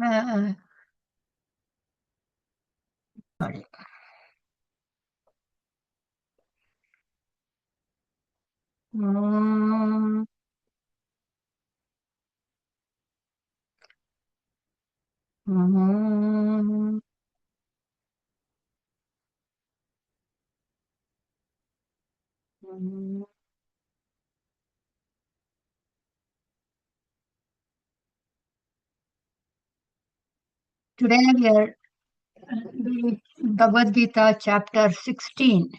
Uh, Sorry. Mm, mm, mm. Today we are reading Bhagavad Gita chapter 16.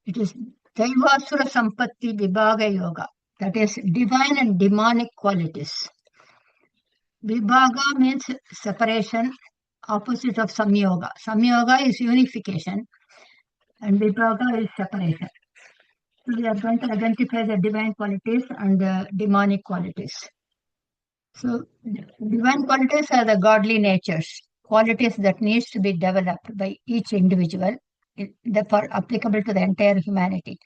It is Daivasura Sampatti Vibhaga Yoga. That is divine and demonic qualities. Vibhaga means separation, opposite of Samyoga. Samyoga is unification and Vibhaga is separation. So we are going to identify the divine qualities and the demonic qualities. So divine qualities are the godly natures, qualities that needs to be developed by each individual, therefore applicable to the entire humanity.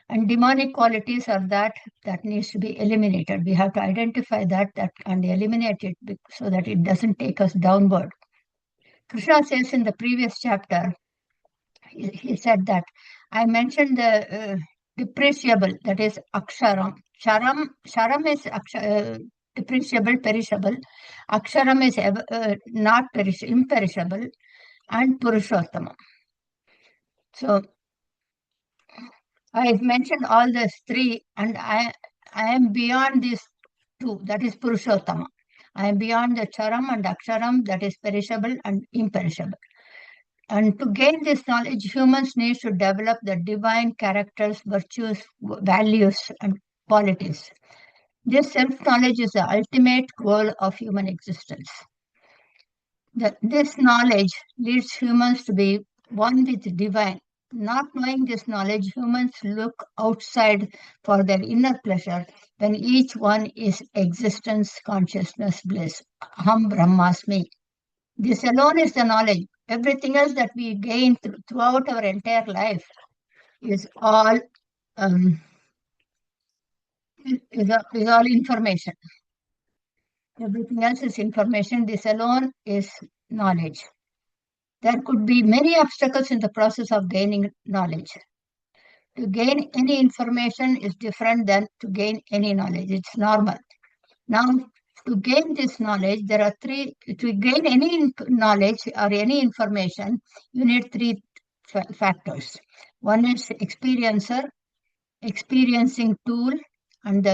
And demonic qualities are that needs to be eliminated. We have to identify that and eliminate it so that it doesn't take us downward. Krishna says in the previous chapter, he said that I mentioned the depreciable, that is aksharam. Sharam is depreciable, perishable. Aksharam is not imperishable, and Purushottamam. So I mentioned all these three, and I am beyond these two, that is Purushottama. I am beyond the Charam and Aksharam, that is perishable and imperishable. And to gain this knowledge, humans need to develop the divine characters, virtues, values, and qualities. This self-knowledge is the ultimate goal of human existence. This knowledge leads humans to be one with the divine. Not knowing this knowledge, humans look outside for their inner pleasure when each one is existence, consciousness, bliss. Aham Brahmasmi. This alone is the knowledge. Everything else that we gain throughout our entire life is all is all information. Everything else is information. This alone is knowledge. There could be many obstacles in the process of gaining knowledge. To gain any information is different than to gain any knowledge. It's normal. Now, to gain this knowledge, there are three. To gain any knowledge or any information, you need three factors. One is experiencer, experiencing tool, and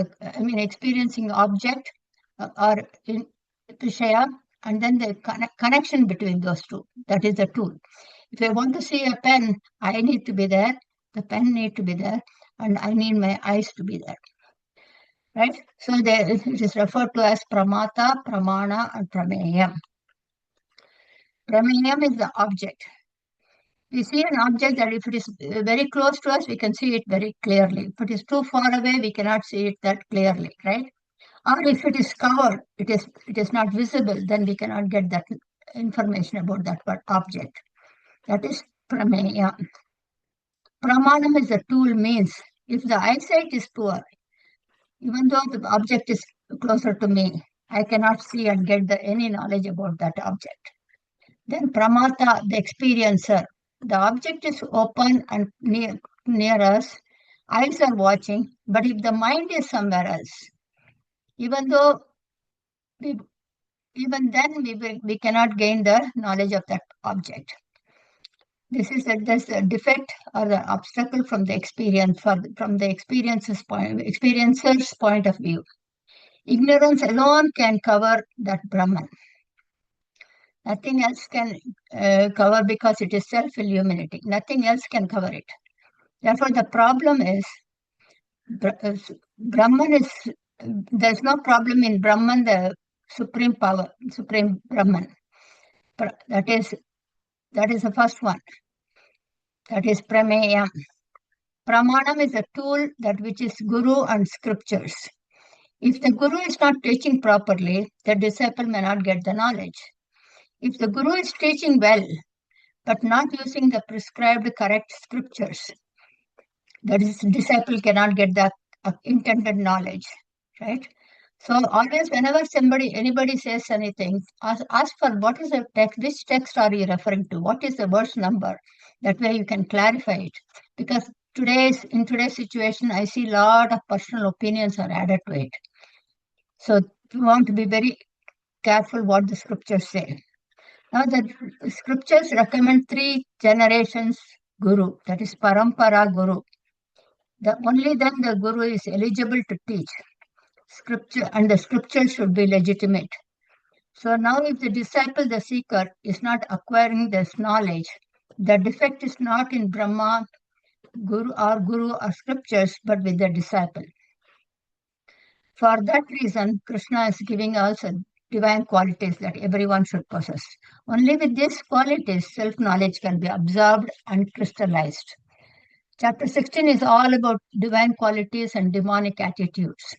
experiencing object or in Vishaya, and then the connection between those two. That is the tool. If I want to see a pen, I need to be there, the pen need to be there, and I need my eyes to be there. Right? So it is referred to as pramata, pramana, and prameyam. Prameyam is the object. We see an object that if it is very close to us, we can see it very clearly. If it is too far away, we cannot see it that clearly, right? Or if it is covered, it is not visible, then we cannot get that information about that object. That is prameya. Pramanam is the tool, means if the eyesight is poor, even though the object is closer to me, I cannot see and get any knowledge about that object. Then pramata, the experiencer. The object is open and near us, eyes are watching, but if the mind is somewhere else, even though even then we cannot gain the knowledge of that object. This is a defect or the obstacle from the experiencer's point of view. Ignorance alone can cover that Brahman. Nothing else can cover because it is self-illuminating. Nothing else can cover it. Therefore, the problem is Brahman is, there's no problem in Brahman, the supreme power, supreme Brahman. That is the first one. That is Prameyam. Pramanam is a tool that which is Guru and scriptures. If the Guru is not teaching properly, the disciple may not get the knowledge. If the Guru is teaching well, but not using the prescribed correct scriptures, the disciple cannot get the intended knowledge, right? So always, whenever anybody says anything, ask for what is the text, which text are you referring to? What is the verse number? That way you can clarify it. Because in today's situation, I see a lot of personal opinions are added to it. So you want to be very careful what the scriptures say. Now the scriptures recommend 3 generations guru, that is parampara guru. Only then the guru is eligible to teach scripture, and the scripture should be legitimate. So now if the disciple, the seeker, is not acquiring this knowledge, the defect is not in Brahma, Guru or scriptures, but with the disciple. For that reason, Krishna is giving us divine qualities that everyone should possess. Only with these qualities, self-knowledge can be absorbed and crystallized. Chapter 16 is all about divine qualities and demonic attitudes.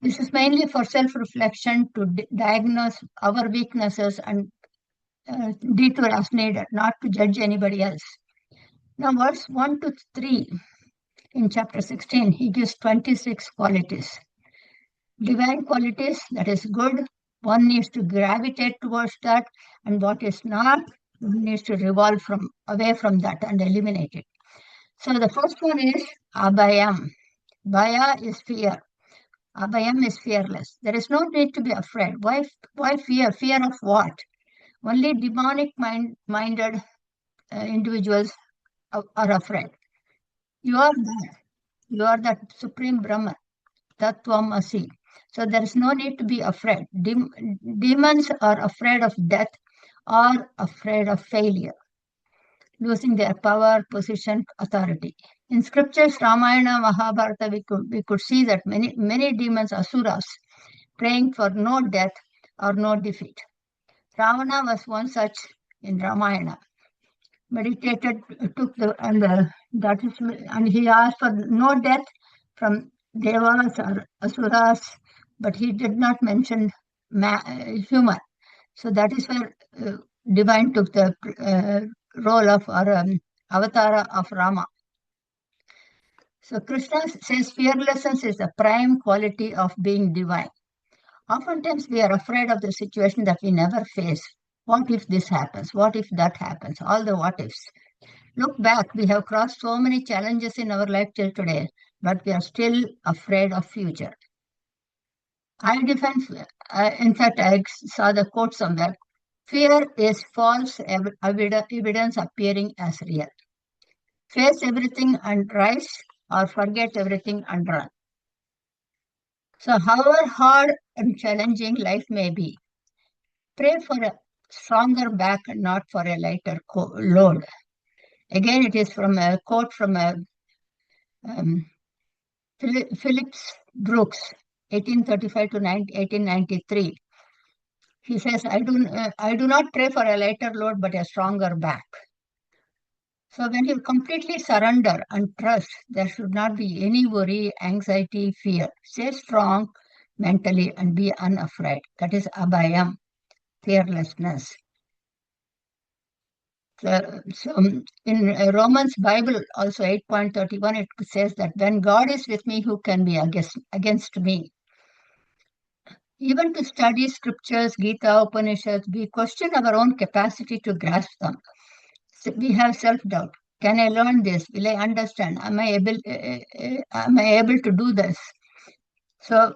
This is mainly for self-reflection to diagnose our weaknesses and detour as needed, not to judge anybody else. Now, verse 1 to 3 in chapter 16, he gives 26 qualities. Divine qualities, that is good, one needs to gravitate towards that, and what is not, one needs to revolve away from that and eliminate it. So the first one is abhayam. Bhaya is fear. Abhayam is fearless. There is no need to be afraid. Why fear? Fear of what? Only demonic minded individuals are afraid. You are that. You are that Supreme Brahman, Tattvamasi. So there is no need to be afraid. Demons are afraid of death or afraid of failure, losing their power, position, authority. In scriptures, Ramayana, Mahabharata, we could see that many demons, asuras, praying for no death or no defeat. Ravana was one such in Ramayana. Meditated, and he asked for no death from devas or asuras, but he did not mention human. So that is where divine took the role of avatara of Rama. So Krishna says fearlessness is the prime quality of being divine. Oftentimes we are afraid of the situation that we never face. What if this happens? What if that happens? All the what ifs. Look back, we have crossed so many challenges in our life till today, but we are still afraid of future. In fact, I saw the quote somewhere. Fear is false evidence appearing as real. Face everything and rise, or forget everything and run. So however hard and challenging life may be, pray for a stronger back and not for a lighter load. Again, it is from a quote from Phillips Brooks, 1835 to 1893. He says, I do not pray for a lighter load, but a stronger back. So when you completely surrender and trust, there should not be any worry, anxiety, fear. Stay strong mentally and be unafraid. That is abhayam, fearlessness. So in Romans Bible, also 8.31, it says that when God is with me, who can be against me? Even to study scriptures, Gita, Upanishads, we question our own capacity to grasp them. So we have self-doubt. Can I learn this? Will I understand? Am I able to do this? So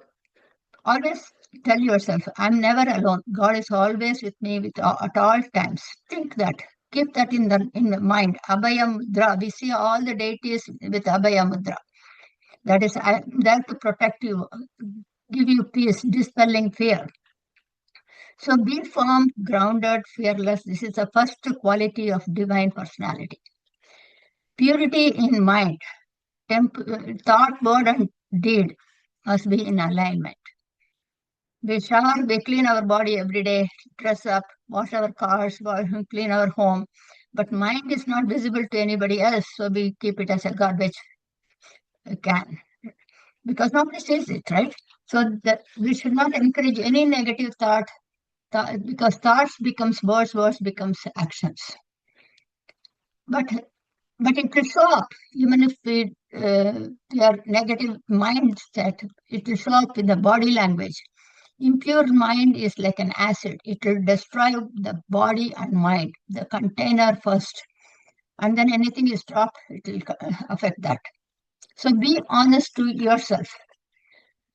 always tell yourself, I'm never alone. God is always with me at all times. Think that. Keep that in the mind. Abhaya Mudra. We see all the deities with Abhaya Mudra. That is there to protect you, give you peace, dispelling fear. So be firm, grounded, fearless. This is the first quality of divine personality. Purity in mind, thought, word, and deed must be in alignment. We shower, we clean our body every day, dress up, wash our cars, clean our home. But mind is not visible to anybody else, so we keep it as a garbage can. Because nobody sees it, right? So we should not encourage any negative thought because thoughts becomes words becomes actions. But it will show up, even if your negative mindset, it will show up in the body language. Impure mind is like an acid. It will destroy the body and mind, the container first, and then anything is dropped, it will affect that. So be honest to yourself.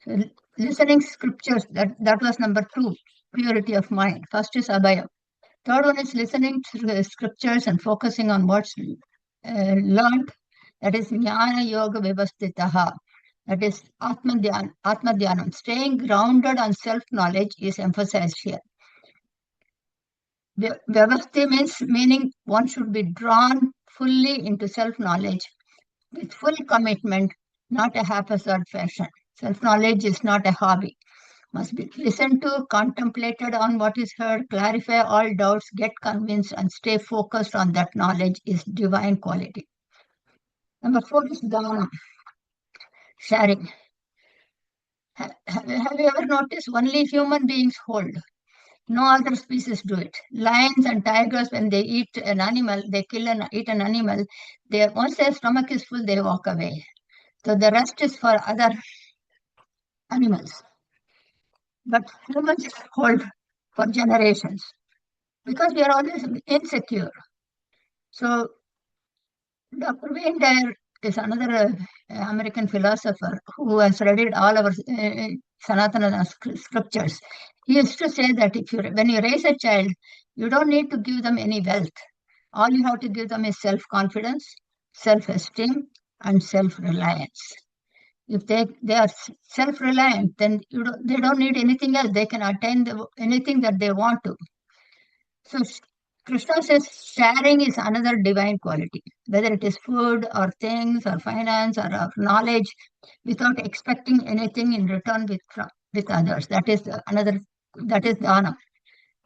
So listening scriptures, that was number two, purity of mind. First is abhaya. Third one is listening to the scriptures and focusing on what's learned. That is jnana yoga vivastitaha. That is atma dhyanam. Staying grounded on self-knowledge is emphasized here. Vyavasti meaning one should be drawn fully into self-knowledge with full commitment, not a haphazard fashion. Self-knowledge is not a hobby. Must be listened to, contemplated on what is heard, clarify all doubts, get convinced, and stay focused on that knowledge is divine quality. Number four is dana, sharing. Have you ever noticed only human beings hold? No other species do it. Lions and tigers, when they eat an animal, they eat an animal. Once their stomach is full, they walk away. So the rest is for other animals. But humans hold for generations because we are always insecure. So Dr. Wayne Dyer is another American philosopher who has studied all our Sanatana scriptures. He used to say that when you raise a child, you don't need to give them any wealth. All you have to give them is self-confidence, self-esteem, and self-reliance. If they are self-reliant, then they don't need anything else. They can attain anything that they want to. So Krishna says sharing is another divine quality, whether it is food or things or finance or knowledge, without expecting anything in return with others. That is dana.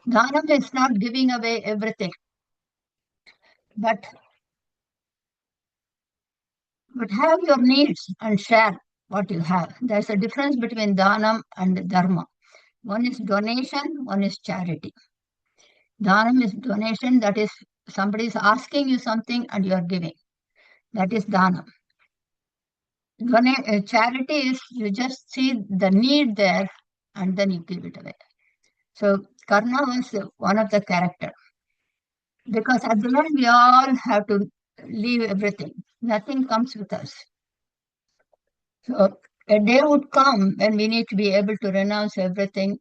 Dana is not giving away everything, but have your needs and share what you have. There's a difference between dhanam and dharma. One is donation, one is charity. Dhanam is donation, that is somebody is asking you something and you are giving. That is dhanam. Charity is you just see the need there and then you give it away. So Karna was one of the character. Because at the end we all have to leave everything. Nothing comes with us. So a day would come when we need to be able to renounce everything.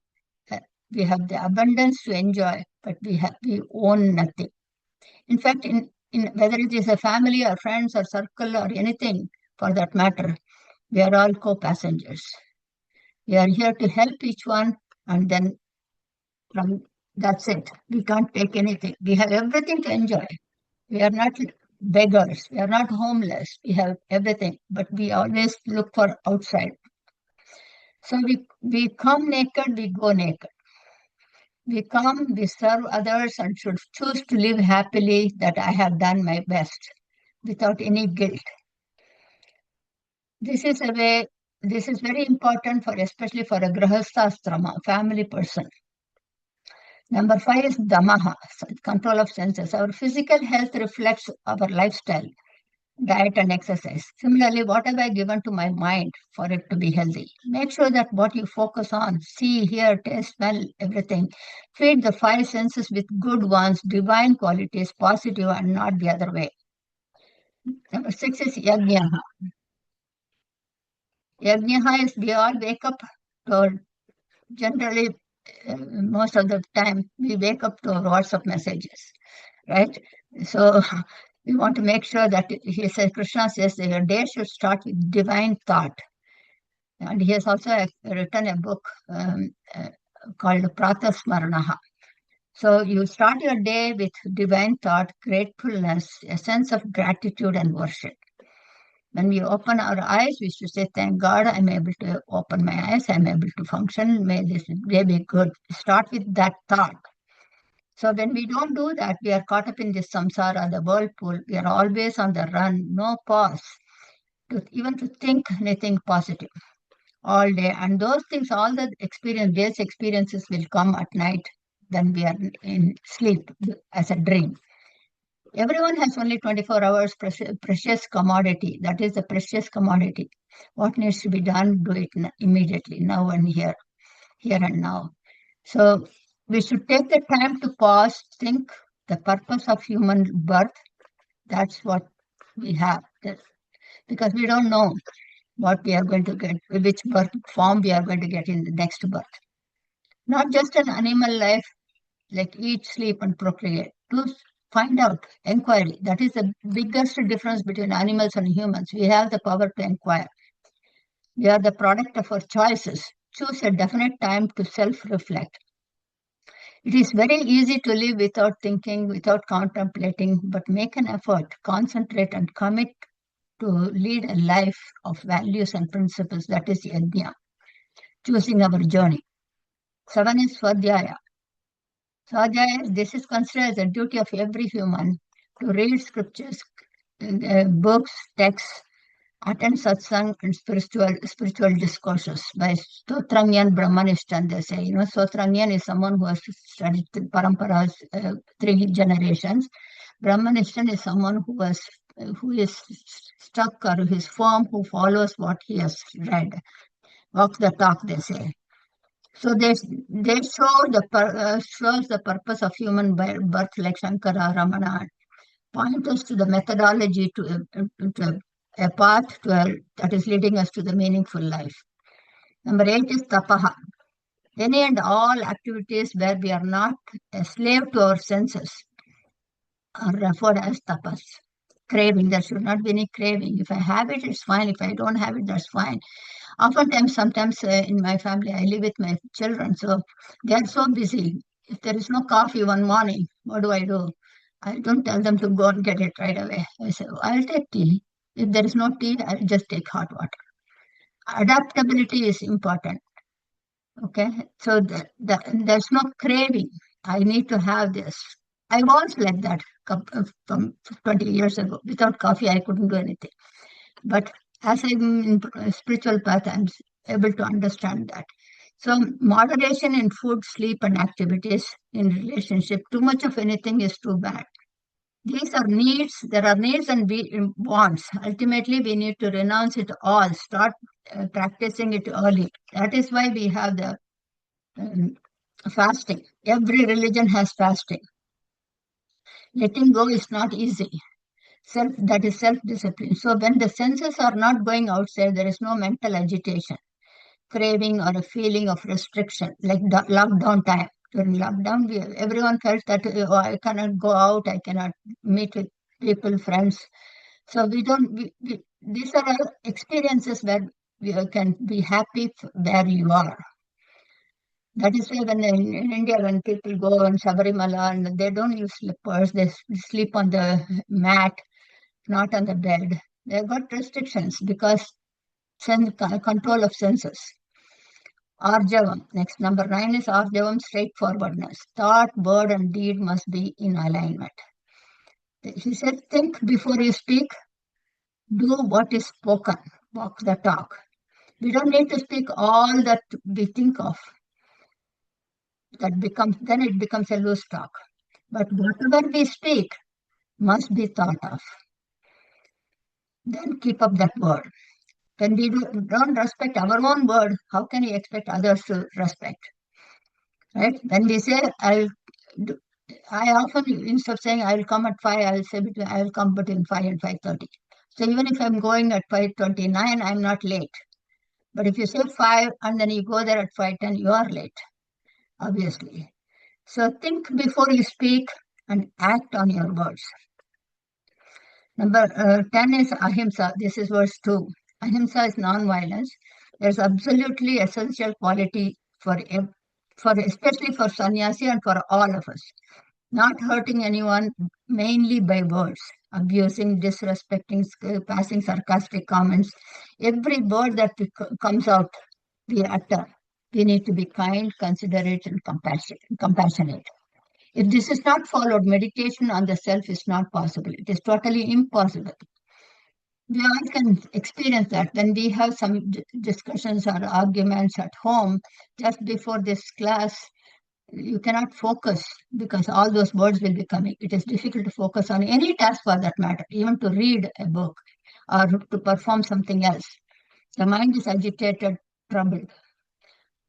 We have the abundance to enjoy, but we own nothing. In fact, in whether it is a family or friends or circle or anything for that matter, we are all co-passengers. We are here to help each one, and then that's it. We can't take anything. We have everything to enjoy. We are not beggars. We are not homeless. We have everything, but we always look for outside. So we come naked, we go naked. We come, we serve others, and should choose to live happily that I have done my best without any guilt. This is very important especially for a grahasthastrama, family person. Number 5 is damaha, control of senses. Our physical health reflects our lifestyle, diet and exercise. Similarly, what have I given to my mind for it to be healthy? Make sure that what you focus on, see, hear, taste, smell, everything, feed the 5 senses with good ones, divine qualities, positive and not the other way. Number 6 is yajnaha. Yajnaha is we all wake up to generally most of the time we wake up to WhatsApp messages, right? So we want to make sure that Krishna says that your day should start with divine thought. And he has also written a book called Pratha Smaranaha. So you start your day with divine thought, gratefulness, a sense of gratitude and worship. When we open our eyes, we should say, thank God I'm able to open my eyes, I'm able to function, may this day be good. Start with that thought. So when we don't do that, we are caught up in this samsara, the whirlpool. We are always on the run, no pause, even to think anything positive all day. And those things, all the day's experiences will come at night when we are in sleep as a dream. Everyone has only 24 hours, precious commodity. That is the precious commodity. What needs to be done, do it immediately, now and here. here and now. So we should take the time to pause, think the purpose of human birth. That's what we have. Because we don't know what we are going to get, which birth form we are going to get in the next birth. Not just an animal life like eat, sleep, and procreate. To find out, inquiry. That is the biggest difference between animals and humans. We have the power to inquire. We are the product of our choices. Choose a definite time to self reflect. It is very easy to live without thinking, without contemplating, but make an effort, concentrate, and commit to lead a life of values and principles. That is yajna, choosing our journey. 7 is Swadhyaya. Swadhyaya, this is considered as a duty of every human to read scriptures, books, texts, attend satsang and spiritual discourses by Stotranyan Brahmanishtan. They say, Stotranyan is someone who has studied the paramparas 3 generations. Brahmanishtan is someone who is stuck or who is firm, who follows what he has read. Walk the talk, they say. So they shows the purpose of human birth, like Shankara, Ramana, point us to the methodology to a path that is leading us to the meaningful life. Number 8 is tapaha. Any and all activities where we are not a slave to our senses are referred as tapas. Craving, there should not be any craving. If I have it, it's fine. If I don't have it, that's fine. Sometimes in my family, I live with my children, so they are so busy. If there is no coffee one morning, what do? I don't tell them to go and get it right away. I say, I'll take tea. If there is no tea, I'll just take hot water. Adaptability is important. Okay, so there's no craving. I need to have this. I was like that from 20 years ago. Without coffee, I couldn't do anything. But as I'm in spiritual path, I'm able to understand that. So moderation in food, sleep, and activities in relationship. Too much of anything is too bad. These are needs. There are needs and wants. Ultimately, we need to renounce it all. Start practicing it early. That is why we have the fasting. Every religion has fasting. Letting go is not easy. That is self-discipline. So when the senses are not going outside, there is no mental agitation, craving, or a feeling of restriction, like lockdown time. During lockdown, everyone felt that I cannot go out, I cannot meet with people, friends. So these are all experiences where you can be happy where you are. That is why when in India, when people go on Sabarimala and they don't use slippers, they sleep on the mat, not on the bed. They've got restrictions because control of senses. Arjavam. Next, number 9 is Arjavam, straightforwardness. Thought, word, and deed must be in alignment. He said, think before you speak, do what is spoken, walk the talk. We don't need to speak all that we think of. Then it becomes a loose talk. But whatever we speak must be thought of. Then keep up that word. When we don't respect our own word, how can we expect others to respect? Right? When we say, I often, instead of saying I'll come at 5, I'll say I'll come between 5 and 5:30. So even if I'm going at 5:29, I'm not late. But if you say 5 and then you go there at 5:10, you are late, obviously. So think before you speak and act on your words. Number 10 is ahimsa. This is verse 2. Ahimsa is non-violence. There's absolutely essential quality especially for sannyasi and for all of us. Not hurting anyone, mainly by words, abusing, disrespecting, passing sarcastic comments. Every word that comes out, we utter. We need to be kind, considerate, and compassionate. If this is not followed, meditation on the self is not possible. It is totally impossible. We all can experience that when we have some discussions or arguments at home just before this class. You cannot focus because all those words will be coming. It is difficult to focus on any task for that matter, even to read a book or to perform something else. The mind is agitated, troubled.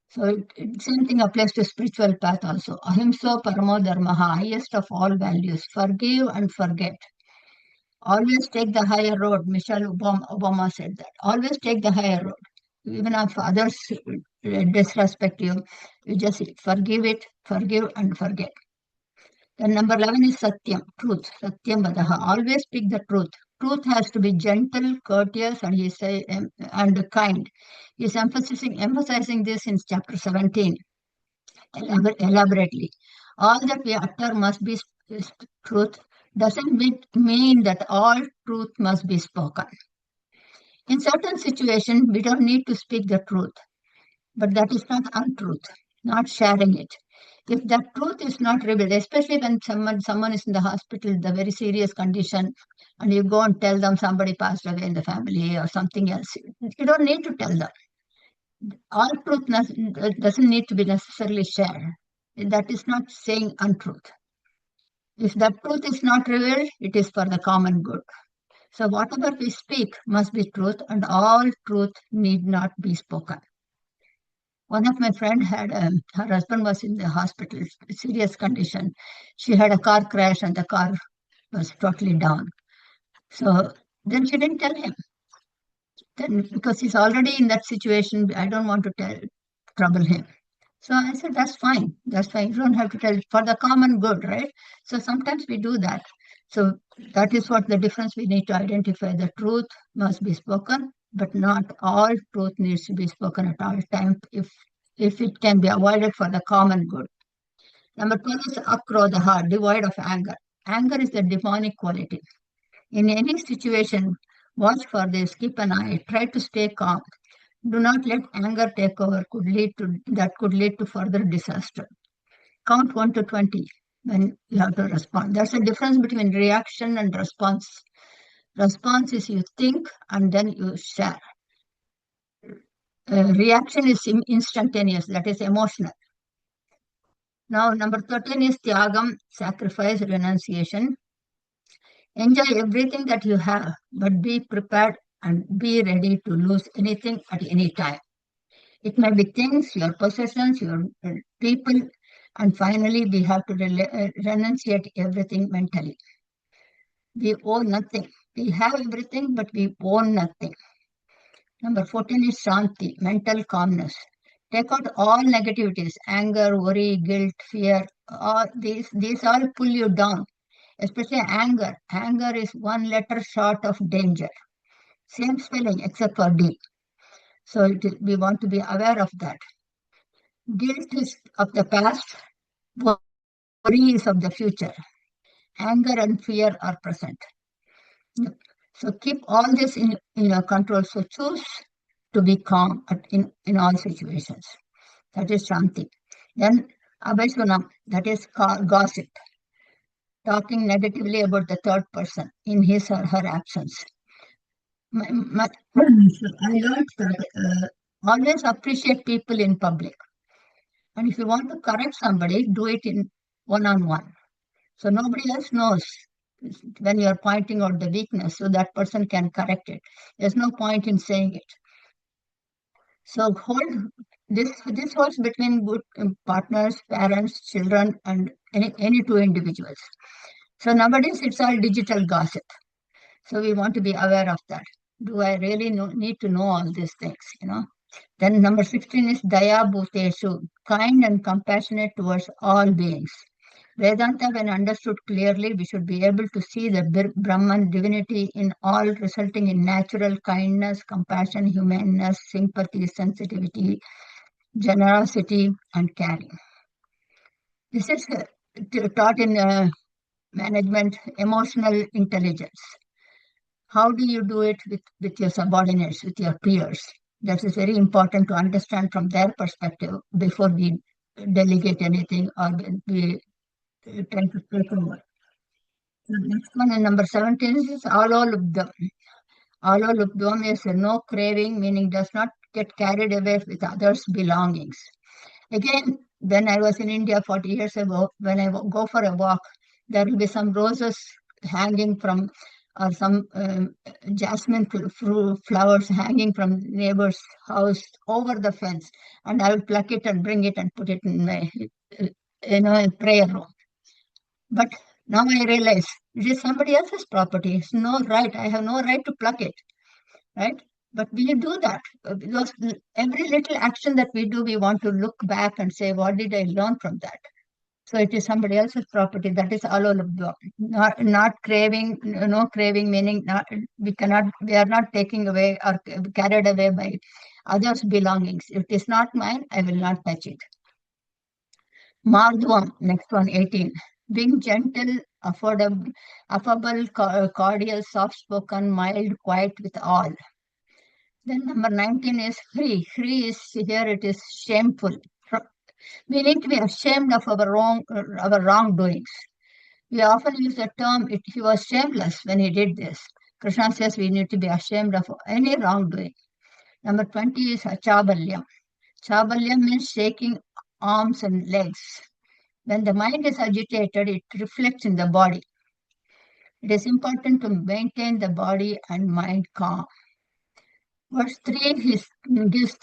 So same thing applies to spiritual path also. Ahimsa paramo dharmaha, highest of all values. Forgive and forget. Always take the higher road. Obama said that. Always take the higher road. Even if others disrespect you, you just forgive it, forgive and forget. Then number 11 is Satyam, truth. Satyam Vadaha. Always speak the truth. Truth has to be gentle, courteous, and and kind. He is emphasizing this in chapter 17 elaborately. All that we utter must be truth. Doesn't mean that all truth must be spoken. In certain situations, we don't need to speak the truth, but that is not untruth, not sharing it. If that truth is not revealed, especially when someone is in the hospital, the very serious condition, and you go and tell them somebody passed away in the family or something else, you don't need to tell them. All truth doesn't need to be necessarily shared. That is not saying untruth. If the truth is not revealed, it is for the common good. So whatever we speak must be truth, and all truth need not be spoken. One of my friend had her husband was in the hospital, serious condition. She had a car crash, and the car was totally down. So then she didn't tell him. Then because he's already in that situation, I don't want to trouble him. So I said, that's fine. That's fine. You don't have to tell for the common good, right? So sometimes we do that. So that is what the difference we need to identify. The truth must be spoken, but not all truth needs to be spoken at all times if it can be avoided for the common good. Number 12 is akrodha, devoid of anger. Anger is the demonic quality. In any situation, watch for this, keep an eye, try to stay calm. Do not let anger take over, that could lead to further disaster. Count 1 to 20 when you have to respond. There's a difference between reaction and response. Response is you think and then you share. Reaction is instantaneous, that is emotional. Now, number 13 is tyagam, sacrifice, renunciation. Enjoy everything that you have, but be prepared and be ready to lose anything at any time. It may be things, your possessions, your people, and finally, we have to renunciate everything mentally. We own nothing. We have everything, but we own nothing. Number 14 is Shanti, mental calmness. Take out all negativities, anger, worry, guilt, fear. These all pull you down, especially anger. Anger is one letter short of danger. Same spelling except for D. So we want to be aware of that. Guilt is of the past, worry is of the future. Anger and fear are present. So keep all this in your control. So choose to be calm in all situations. That is Shanti. Then Abhaisunam, that is gossip, talking negatively about the third person in his or her absence. I learned that always appreciate people in public. And if you want to correct somebody, do it in one-on-one. So nobody else knows when you're pointing out the weakness, so that person can correct it. There's no point in saying it. So this holds between good partners, parents, children, and any two individuals. So nowadays it's all digital gossip. So we want to be aware of that. Do I really need to know all these things? Then number 16 is Daya Bhuteshu, kind and compassionate towards all beings. Vedanta, when understood clearly, we should be able to see the Brahman divinity in all, resulting in natural kindness, compassion, humaneness, sympathy, sensitivity, generosity, and caring. This is taught in management, emotional intelligence. How do you do it with your subordinates, with your peers? That is very important to understand from their perspective before we delegate anything or we try to take over. The next one, and number 17 is Alolubdam. Alolubdam is no craving, meaning does not get carried away with others' belongings. Again, when I was in India 40 years ago, when I go for a walk, there will be some roses hanging from or some jasmine flowers hanging from neighbor's house over the fence, and I will pluck it and bring it and put it in my, prayer room. But now I realize it is somebody else's property. It's no right. I have no right to pluck it, right? But we do that because every little action that we do, we want to look back and say, what did I learn from that? So it is somebody else's property. That is allowable. Not craving, no craving, meaning we are not taking away or carried away by others' belongings. If it is not mine, I will not touch it. Mardvam, next one, 18. Being gentle, affable, cordial, soft-spoken, mild, quiet with all. Then number 19 is free. Free is here, it is shameful. We need to be ashamed of our wrongdoings. We often use the term, he was shameless when he did this. Krishna says we need to be ashamed of any wrongdoing. Number 20 is chabalyam. Chabalyam means shaking arms and legs. When the mind is agitated, it reflects in the body. It is important to maintain the body and mind calm. Verse 3 gives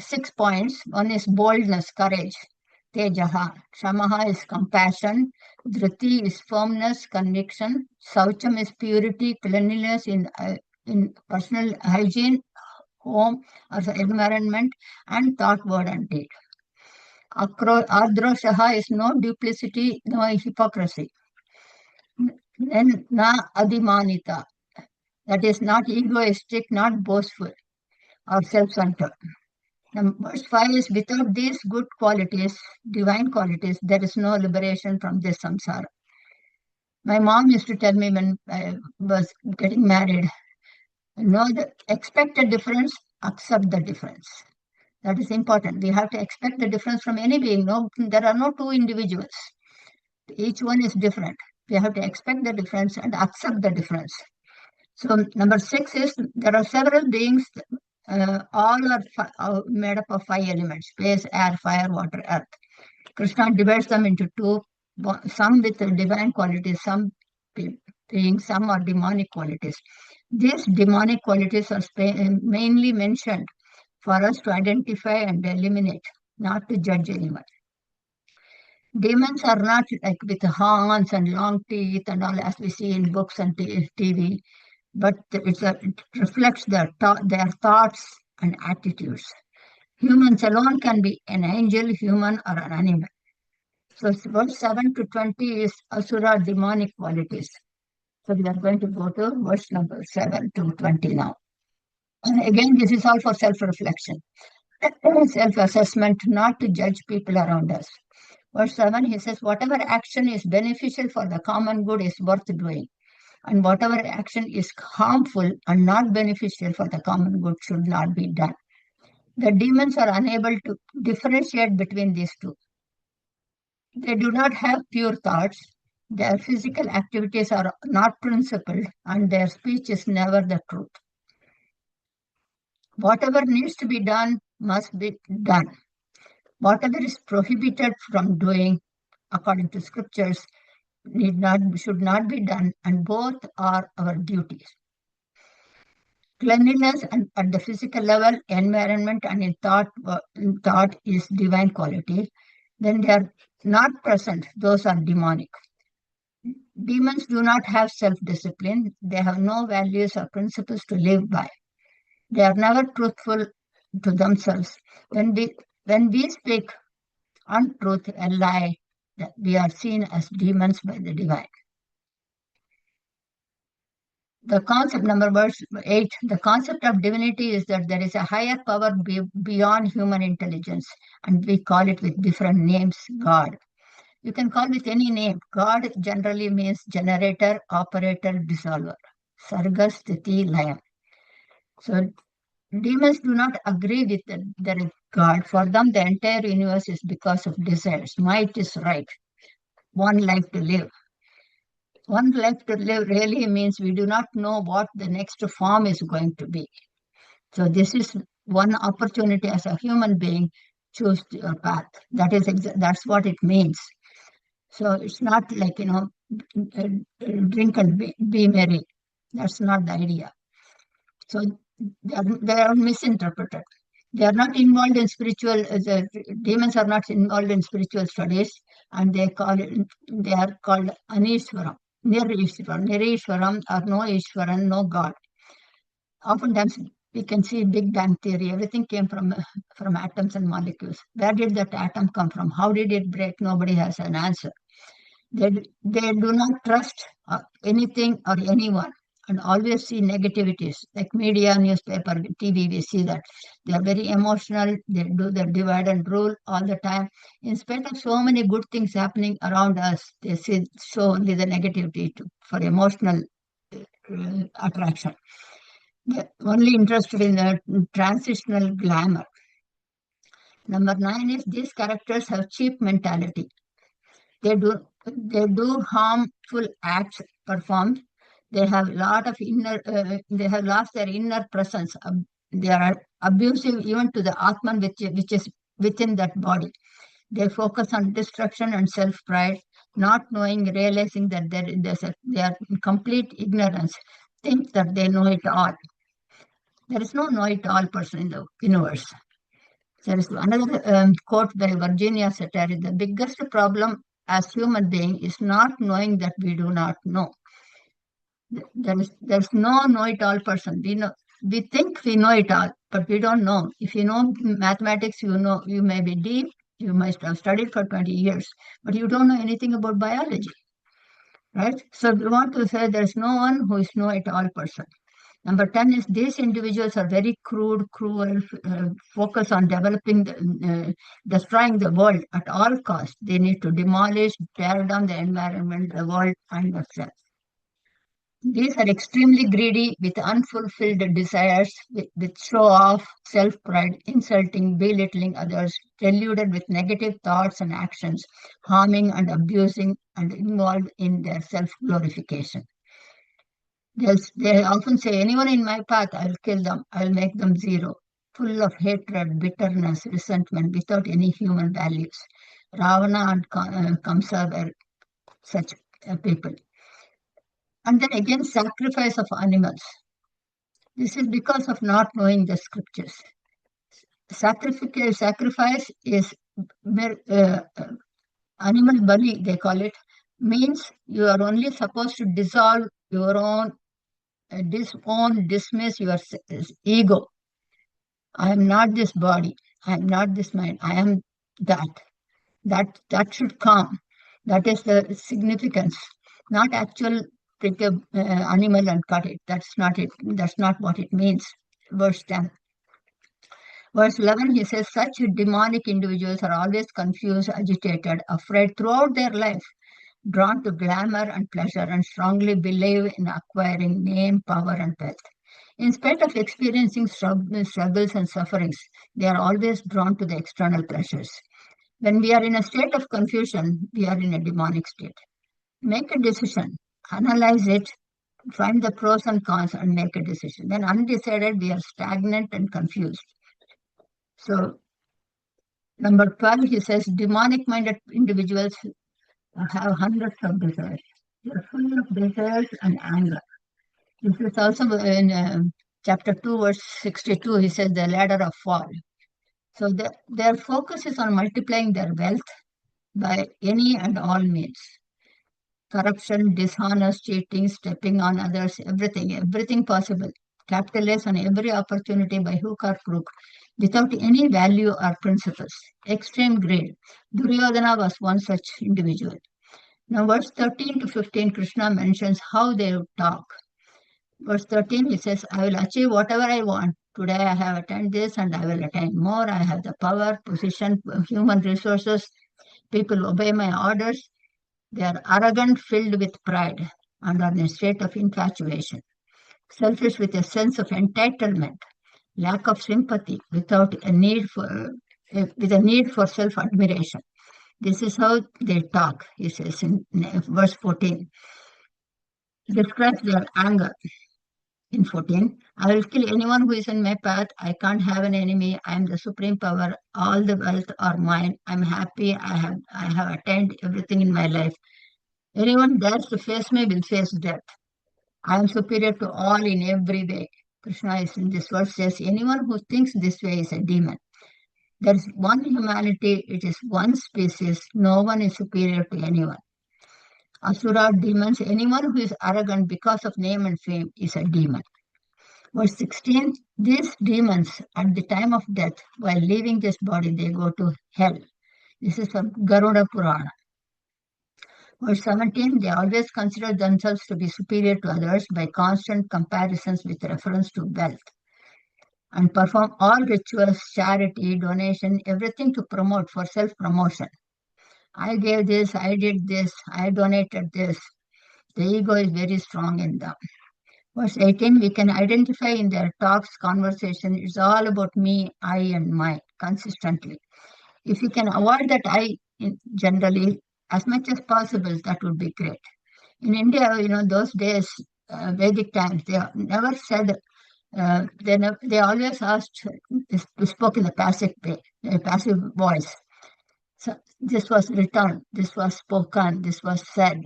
6 points. One is boldness, courage. Tejaha. Shamaha is compassion. Dhriti is firmness, conviction. Saucham is purity, cleanliness in personal hygiene, home or the environment, and thought, word, and deed. Ardroshaha is no duplicity, no hypocrisy. Then na adimanita. That is not egoistic, not boastful or self-centered. Verse 5 is without these good qualities, divine qualities, there is no liberation from this samsara. My mom used to tell me when I was getting married, expect a difference, accept the difference. That is important. We have to expect the difference from any being. No, there are no two individuals. Each one is different. We have to expect the difference and accept the difference. So number 6 is there are several beings, all are made up of 5 elements: space, air, fire, water, earth. Krishna divides them into 2, some with divine qualities, some beings, some are demonic qualities. These demonic qualities are mainly mentioned for us to identify and eliminate, not to judge anyone. Demons are not like with horns and long teeth and all as we see in books and TV, but it reflects their thoughts and attitudes. Humans alone can be an angel, human, or an animal. So verse 7 to 20 is asura, demonic qualities. So we are going to go to verse number 7 to 20 now. And again, this is all for self-reflection, self-assessment, not to judge people around us. Verse 7, he says, whatever action is beneficial for the common good is worth doing. And whatever action is harmful and not beneficial for the common good should not be done. The demons are unable to differentiate between these two. They do not have pure thoughts. Their physical activities are not principled, and their speech is never the truth. Whatever needs to be done must be done. Whatever is prohibited from doing, according to scriptures, should not be done, and both are our duties. Cleanliness and at the physical level, environment, and in thought is divine quality. When they are not present, those are demonic. Demons do not have self-discipline. They have no values or principles to live by. They are never truthful to themselves. When we speak untruth, a lie, we are seen as demons by the divine. The concept, verse 8, the concept of divinity is that there is a higher power beyond human intelligence, and we call it with different names, God. You can call with any name. God generally means generator, operator, dissolver. Sarga, Sthiti, Laya. So demons do not agree with there is God. For them, the entire universe is because of desires. Might is right. One life to live. One life to live really means we do not know what the next form is going to be. So this is one opportunity as a human being, choose your path. That's what it means. So it's not like, drink and be merry. That's not the idea. So they are misinterpreted. They are not involved in spiritual. The demons are not involved in spiritual studies, and they are called Anishwaram, Nirishwaram, or no Ishwaran, no God. Oftentimes we can see Big Bang theory. Everything came from atoms and molecules. Where did that atom come from? How did it break? Nobody has an answer. They do not trust anything or anyone and always see negativities like media, newspaper, TV. We see that they are very emotional. They do the divide and rule all the time. In spite of so many good things happening around us, they show only the negativity for emotional attraction. They're only interested in the transitional glamour. Number 9 is these characters have cheap mentality. They do harmful acts performed. They have they have lost their inner presence. They are abusive even to the Atman which is within that body. They focus on destruction and self-pride, not knowing, realizing that they are in complete ignorance, think that they know it all. There is no know-it-all person in the universe. There is another quote by Virginia Satir: the biggest problem as human being is not knowing that we do not know. There's no know-it-all person. We think we know it all, but we don't know. If you know mathematics, you know you may be deep. You must have studied for 20 years, but you don't know anything about biology, right? So we want to say there's no one who is know-it-all person. Number 10 is these individuals are very cruel, focus on destroying the world at all costs. They need to demolish, tear down the environment, the world, and themselves. These are extremely greedy with unfulfilled desires, with show off, self-pride, insulting, belittling others, deluded with negative thoughts and actions, harming and abusing, and involved in their self-glorification. They often say, anyone in my path, I'll kill them, I'll make them zero. Full of hatred, bitterness, resentment, without any human values. Ravana and Kamsa were such people. And then again, sacrifice of animals. This is because of not knowing the scriptures. Sacrifice is animal bali, they call it, means you are only supposed to dissolve your own dismiss your ego. I am not this body. I am not this mind. I am that. That should come. That is the significance. Not actual take a animal and cut it. That's not it. That's not what it means. Verse 10. Verse 11, he says, such demonic individuals are always confused, agitated, afraid throughout their life, drawn to glamour and pleasure, and strongly believe in acquiring name, power, and wealth. In spite of experiencing struggles and sufferings, they are always drawn to the external pleasures. When we are in a state of confusion, we are in a demonic state. Make a decision, analyze it, find the pros and cons, and make a decision. When undecided, we are stagnant and confused. So, number 12, he says, demonic-minded individuals have hundreds of desires. They are full of desires and anger. This is also in chapter 2, verse 62, he says the ladder of fall. So their focus is on multiplying their wealth by any and all means. Corruption, dishonest, cheating, stepping on others, everything possible. Capitalize on every opportunity by hook or crook without any value or principles. Extreme greed. Duryodhana was one such individual. Now, verse 13 to 15, Krishna mentions how they talk. Verse 13, he says, I will achieve whatever I want. Today I have attained this and I will attain more. I have the power, position, human resources. People obey my orders. They are arrogant, filled with pride, and are in a state of infatuation. Selfish with a sense of entitlement, lack of sympathy, with a need for self-admiration. This is how they talk, he says in verse 14. He describes their anger in 14. I will kill anyone who is in my path. I can't have an enemy. I am the supreme power. All the wealth are mine. I'm happy. I have attained everything in my life. Anyone dares to face me will face death. I am superior to all in every way. Krishna is in this verse says, anyone who thinks this way is a demon. There is one humanity, it is one species, no one is superior to anyone. Asura, demons, anyone who is arrogant because of name and fame is a demon. Verse 16, these demons at the time of death, while leaving this body, they go to hell. This is from Garuda Purana. Verse 17, they always consider themselves to be superior to others by constant comparisons with reference to wealth and perform all rituals, charity, donation, everything to promote for self-promotion. I gave this, I did this, I donated this. The ego is very strong in them. Verse 18, we can identify in their talks, conversation, it's all about me, I, and mine consistently. If you can avoid that I generally as much as possible, that would be great. In India, those days, Vedic times, they never said, they always asked, spoke in the passive way, passive voice. So this was written, this was spoken, this was said.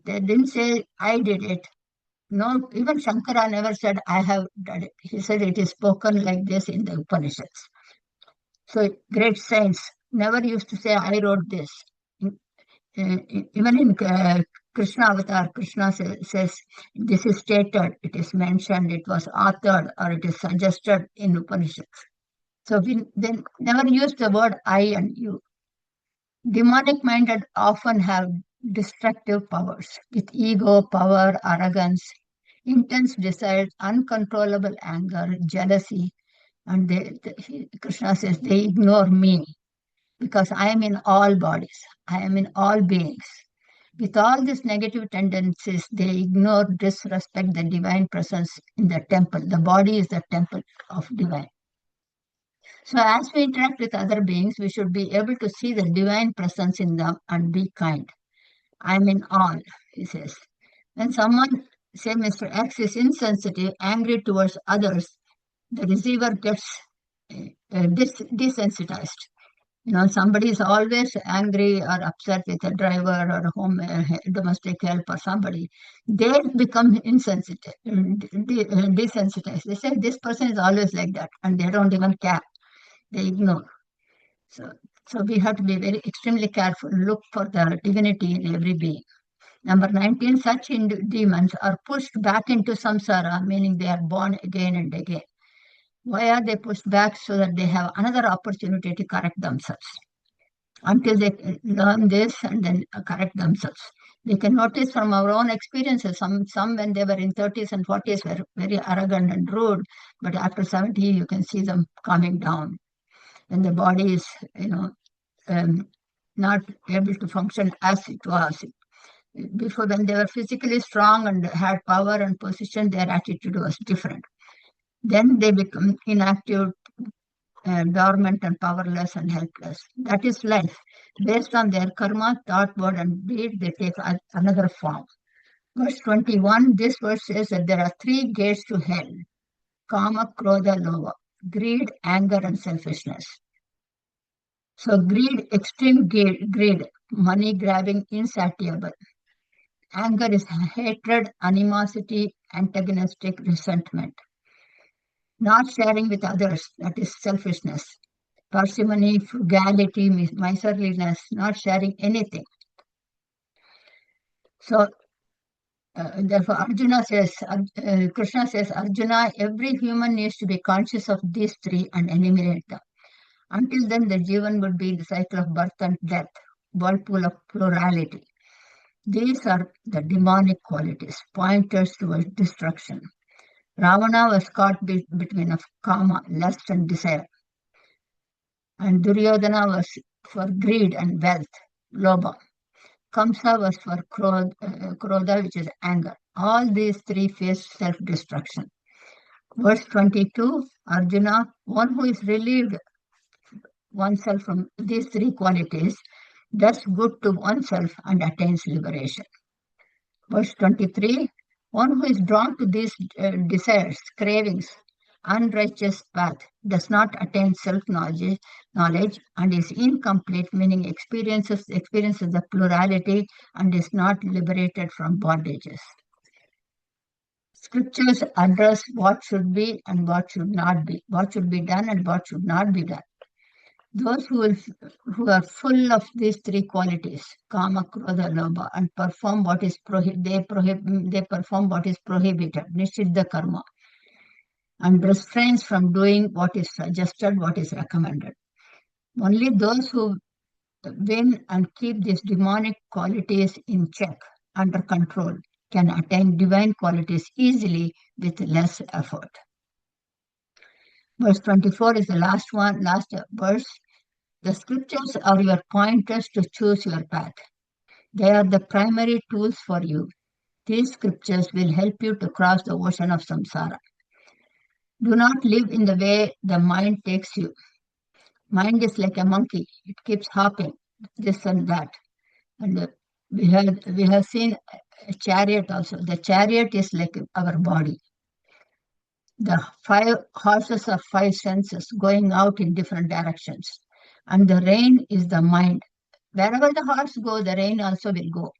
They didn't say, I did it. No, even Shankara never said, I have done it. He said it is spoken like this in the Upanishads. So great saints never used to say, I wrote this. Even in Krishna avatar, Krishna says, this is stated, it is mentioned, it was authored, or it is suggested in Upanishads. So we then never use the word I and you. Demonic minded often have destructive powers with ego, power, arrogance, intense desires, uncontrollable anger, jealousy, and Krishna says they ignore me because I am in all bodies, I am in all beings. With all these negative tendencies, they ignore, disrespect the divine presence in the temple. The body is the temple of divine. So as we interact with other beings, we should be able to see the divine presence in them and be kind. I'm in all, he says. When someone, say Mr. X is insensitive, angry towards others, the receiver gets desensitized. Somebody is always angry or upset with a driver or a home domestic help or somebody. They become insensitive, desensitized. They say this person is always like that, and they don't even care. They ignore. So we have to be very extremely careful. Look for the divinity in every being. Number 19, such demons are pushed back into samsara, meaning they are born again and again. Why are they pushed back? So that they have another opportunity to correct themselves. Until they learn this and then correct themselves. We can notice from our own experiences, some when they were in 30s and 40s were very arrogant and rude, but after 70, you can see them calming down. When the body is, not able to function as it was. Before, when they were physically strong and had power and position, their attitude was different. Then they become inactive, dormant and powerless and helpless. That is life. Based on their karma, thought, word, and deed, they take another form. Verse 21, this verse says that there are 3 gates to hell: kama, krodha, lova, greed, anger, and selfishness. So greed, extreme greed, money grabbing, insatiable. Anger is hatred, animosity, antagonistic, resentment. Not sharing with others, that is selfishness. Parsimony, frugality, miserliness, not sharing anything. So, therefore, Krishna says, Arjuna, every human needs to be conscious of these 3 and eliminate them. Until then, the Jivan would be in the cycle of birth and death, whirlpool of plurality. These are the demonic qualities, pointers towards destruction. Ravana was caught between of kama, lust and desire. And Duryodhana was for greed and wealth, lobha. Kamsa was for krodha, which is anger. All these 3 face self-destruction. Verse 22, Arjuna, one who is relieved oneself from these 3 qualities, does good to oneself and attains liberation. Verse 23, one who is drawn to these desires, cravings, unrighteous path, does not attain self-knowledge and is incomplete, meaning experiences the plurality and is not liberated from bondages. Scriptures address what should be and what should not be, what should be done and what should not be done. Those who are full of these three qualities, kama, krodha, lobha, and perform what is they perform what is prohibited, nishiddha karma, and refrains from doing what is suggested, what is recommended. Only those who win and keep these demonic qualities in check, under control, can attain divine qualities easily with less effort. Verse 24 is the last verse. The scriptures are your pointers to choose your path. They are the primary tools for you. These scriptures will help you to cross the ocean of samsara. Do not live in the way the mind takes you. Mind is like a monkey. It keeps hopping this and that. And we have seen a chariot also. The chariot is like our body. The 5 horses are 5 senses going out in different directions. And the rein is the mind. Wherever the horse goes, the rein also will go.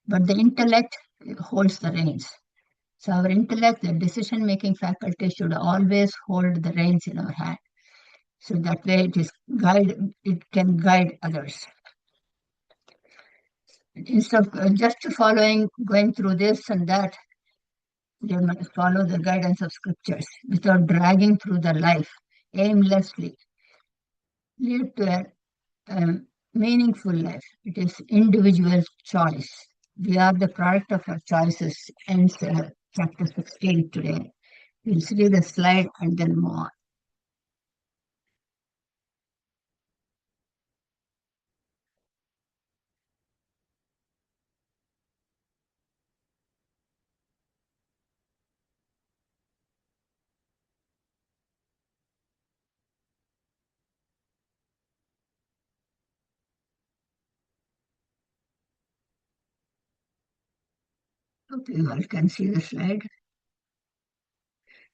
But the intellect holds the reins. So our intellect, the decision-making faculty, should always hold the reins in our hand. So that way it can guide others. Instead of just going through this and that, you must follow the guidance of scriptures without dragging through the life aimlessly. Lead to a meaningful life. It is individual choice. We are the product of our choices. Ends chapter 16 today. We'll see the slide and then move on. Okay, you all can see the slide.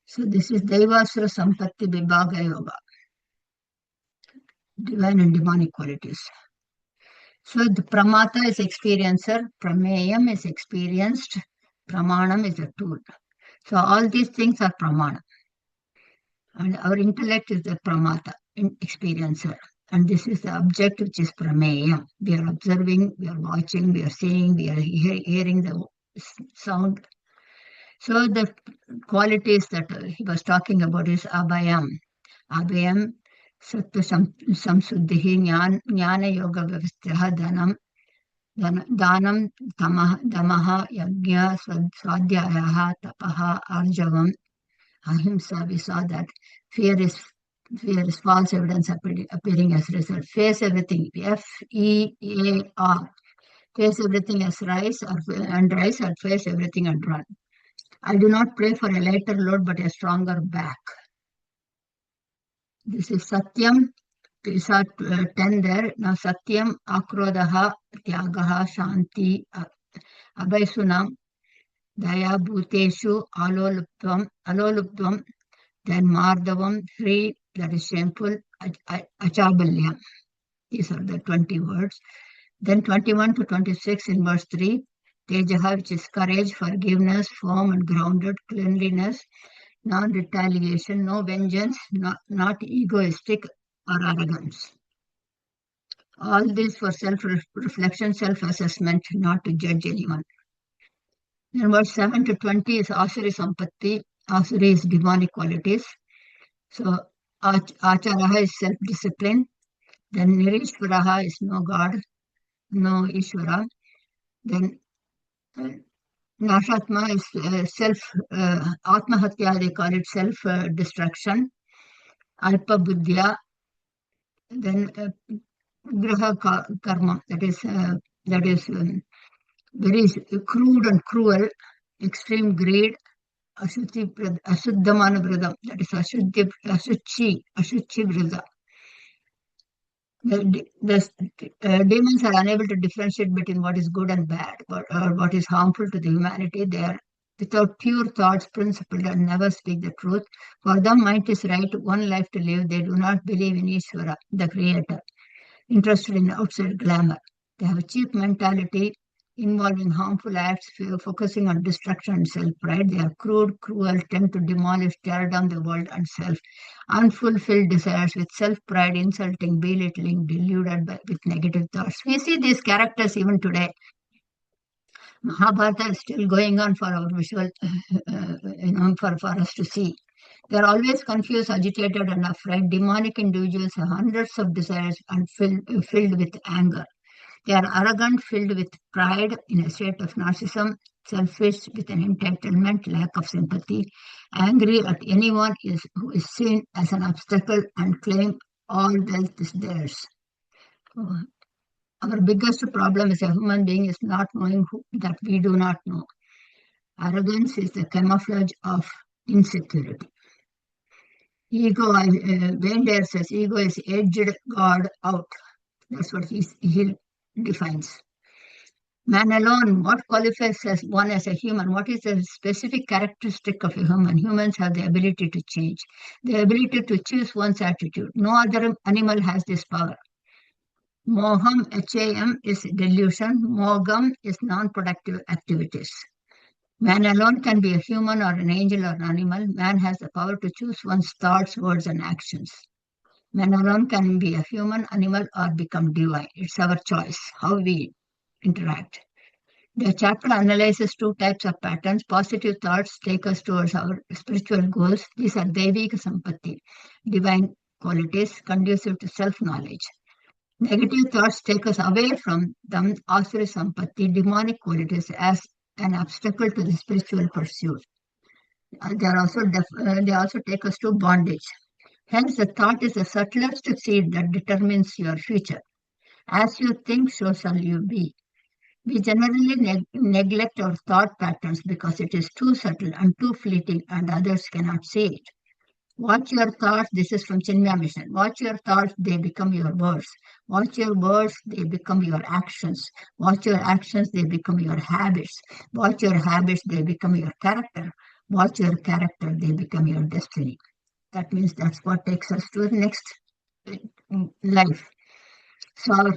So this is Daivasura Sampatti Vibhaga Yoga, divine and demonic qualities. So the Pramata is experiencer, Prameyam is experienced, Pramanam is a tool. So all these things are Pramana. And our intellect is the Pramata, experiencer. And this is the object which is Prameyam. We are observing, we are watching, we are seeing, we are hearing the sound. So the qualities that he was talking about is Abhayam. Abhayam, Sattva Samsuddhihi, Jnana Yoga Vyavastha, Danam, Damaha, Yajna, Swadhyayaha, Tapaha, Arjavam, Ahimsa. We saw that fear is false evidence appearing as result. Face everything, FEAR. Face everything as rise and face everything and run. I do not pray for a lighter load but a stronger back. This is Satyam. We saw 10 there. Now Satyam, Akrodaha, Tyagaha, Shanti, Abhaisunam, Daya Bhuteshu, Aloluptvam, then Mardavam, free, that is shameful, Achabalyam. These are the 20 words. Then 21 to 26 in verse 3, Tejaha, which is courage, forgiveness, firm and grounded, cleanliness, non-retaliation, no vengeance, not egoistic or arrogance. All this for self-reflection, self-assessment, not to judge anyone. Then verse 7 to 20 is Asuri Sampatti. Asuri is demonic qualities. So Acharaha is self-discipline. Then Nirishwaraha is no God, no Ishvara. Then Nashatma is Atmahatya, they call it self-destruction. Alpa Buddhya, then Graha Karma, that is very crude and cruel, extreme greed, Ashuddhamana Vridam, that is Ashuchi Vrida. The demons are unable to differentiate between what is good and bad, or what is harmful to the humanity. They without pure thoughts, principled, and never speak the truth. For them, might is right, one life to live. They do not believe in Ishvara, the Creator, interested in outside glamour. They have a cheap mentality involving harmful acts, focusing on destruction and self-pride. They are crude, cruel, tend to demolish, tear down the world and self. Unfulfilled desires with self-pride, insulting, belittling, deluded with negative thoughts. We see these characters even today. Mahabharata is still going on for our visual, for us to see. They are always confused, agitated, and afraid. Demonic individuals have hundreds of desires and filled with anger. They are arrogant, filled with pride, in a state of narcissism, selfish, with an entitlement, lack of sympathy, angry at anyone who is seen as an obstacle, and claim all wealth is theirs. Our biggest problem as a human being is not knowing that we do not know. Arrogance is the camouflage of insecurity. Ego, Wendell says, ego is edged God out. That's what he defines. Man alone, what qualifies as one as a human? What is the specific characteristic of a human? Humans have the ability to change, the ability to choose one's attitude. No other animal has this power. Moham, HAM, is delusion. Mogam is non-productive activities. Man alone can be a human or an angel or an animal. Man has the power to choose one's thoughts, words, and actions. Man alone can be a human, animal, or become divine. It's our choice, how we interact. The chapter analyzes two types of patterns. Positive thoughts take us towards our spiritual goals. These are Devic Sampatti, divine qualities conducive to self-knowledge. Negative thoughts take us away from them, Asura Sampatti, demonic qualities, as an obstacle to the spiritual pursuit. They also take us to bondage. Hence, the thought is the subtlest seed that determines your future. As you think, so shall you be. We generally neglect our thought patterns because it is too subtle and too fleeting, and others cannot see it. Watch your thoughts. This is from Chinmaya Mission. Watch your thoughts, they become your words. Watch your words, they become your actions. Watch your actions, they become your habits. Watch your habits, they become your character. Watch your character, they become your destiny. That means that's what takes us to the next life. So our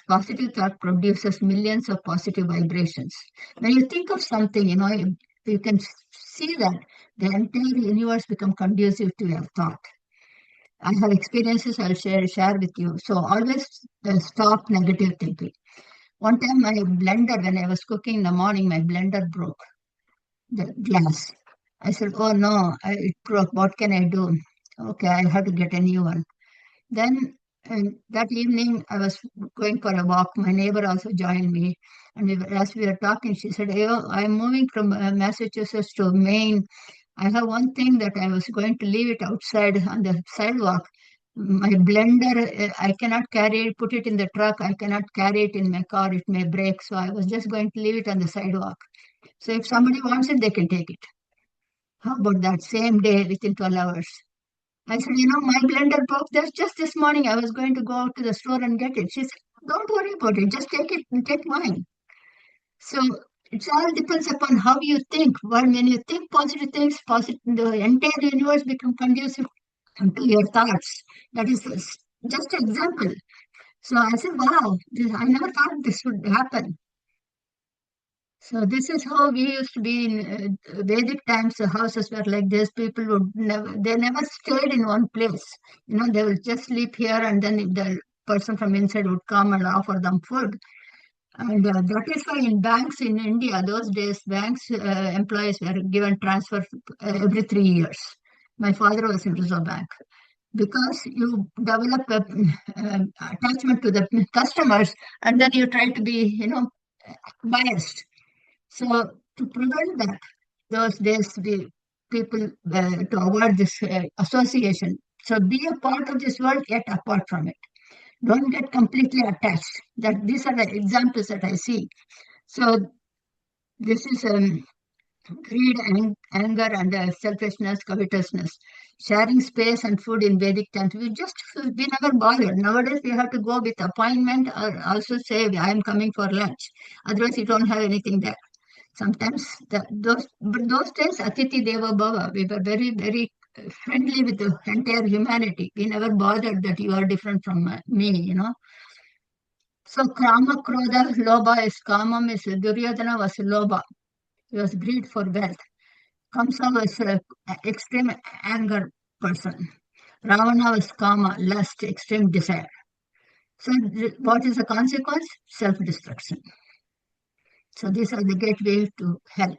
positive thought produces millions of positive vibrations. When you think of something, you can see that the entire universe becomes conducive to your thought. I have experiences I'll share with you. So always stop negative thinking. One time my blender, when I was cooking in the morning, my blender broke, the glass. I said, oh no, it broke. What can I do? Okay, I have to get a new one. Then that evening, I was going for a walk. My neighbor also joined me. And as we were talking, she said, hey, I'm moving from Massachusetts to Maine. I have one thing that I was going to leave it outside on the sidewalk. My blender, I cannot carry it, put it in the truck. I cannot carry it in my car. It may break. So I was just going to leave it on the sidewalk. So if somebody wants it, they can take it. How about that same day within 12 hours? I said, my blender broke. That's just this morning. I was going to go out to the store and get it. She said, don't worry about it. Just take it and take mine. So it all depends upon how you think. When you think positive things, the entire universe becomes conducive to your thoughts. That is just an example. So I said, wow, I never thought this would happen. So this is how we used to be in Vedic times. The houses were like this. People they never stayed in one place. They will just sleep here, and then if the person from inside would come and offer them food. And that is why in banks in India, those days, banks employees were given transfer every 3 years. My father was in Reserve Bank. Because you develop attachment to the customers, and then you try to be, biased. So to prevent that, those days the people to avoid this association. So be a part of this world, yet apart from it. Don't get completely attached. These are the examples that I see. So this is greed, anger, and selfishness, covetousness. Sharing space and food in Vedic times, we never bothered. Nowadays, we have to go with appointment or also say, I am coming for lunch. Otherwise, you don't have anything there. Sometimes those days, Atiti Deva Bhava, we were very, very friendly with the entire humanity. We never bothered that you are different from me. So Krama, Krodha, Lobha is Kamam, is Duryodhana was Lobha. He was greed for wealth. Kamsa was extreme anger person. Ravana was Kama, lust, extreme desire. So what is the consequence? Self-destruction. So these are the gateway to hell.